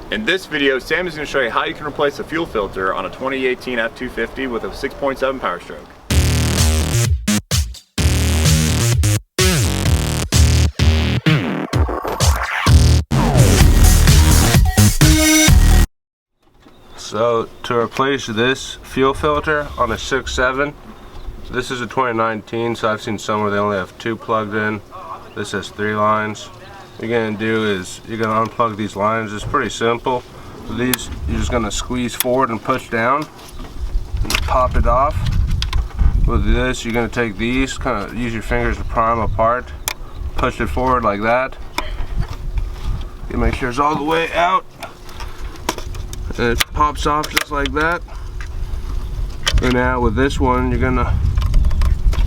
In this video, Sam is going to show you how you can replace a fuel filter on a 2018 F250 with a 6.7 power stroke. So to replace this fuel filter on a 6.7, this is a 2019, so I've seen some where they only have 2 plugged in. This has 3 lines. What you're gonna do is you're gonna unplug these lines. It's pretty simple. These you're just gonna squeeze forward and push down and pop it off. With this, you're gonna take these, kind of use your fingers to pry them apart, push it forward like that. You make sure it's all the way out, and it pops off just like that. And now with this one, you're gonna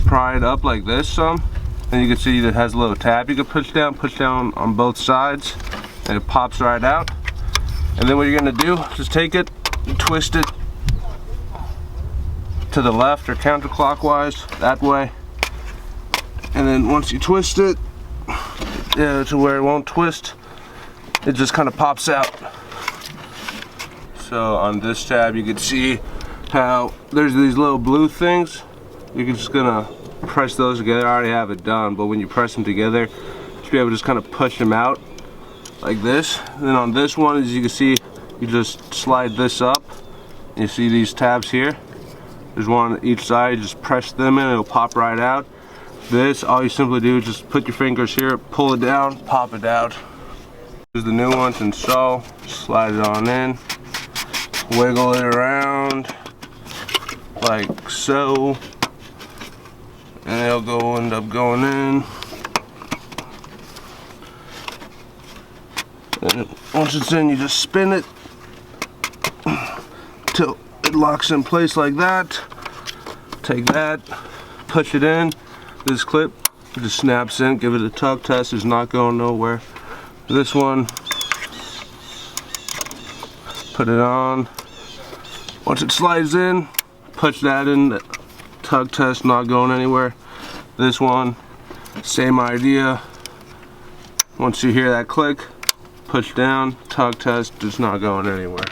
pry it up like this some, and you can see that it has a little tab you can push down on both sides, and it pops right out. And then what you're gonna do, just take it and twist it to the left or counterclockwise, that way. And then once you twist it to where it won't twist, it just kind of pops out. So on this tab, you can see how there's these little blue things. You're just gonna press those together. I already have it done, but when you press them together, you should be able to just kind of push them out like this. And then on this one, as you can see, you just slide this up. You see these tabs here? There's one on each side. You just press them in, it'll pop right out. This, all you simply do is just put your fingers here, pull it down, pop it out. Here's the new ones install. Slide it on in, wiggle it around like so, and it'll end up going in. And once it's in, you just spin it till it locks in place like that. Take that, push it in. This clip just snaps in. Give it a tug test. It's not going nowhere. This one, put it on. Once it slides in, push that in. Tug test, not going anywhere. This one, same idea. Once you hear that click, push down, tug test, just not going anywhere.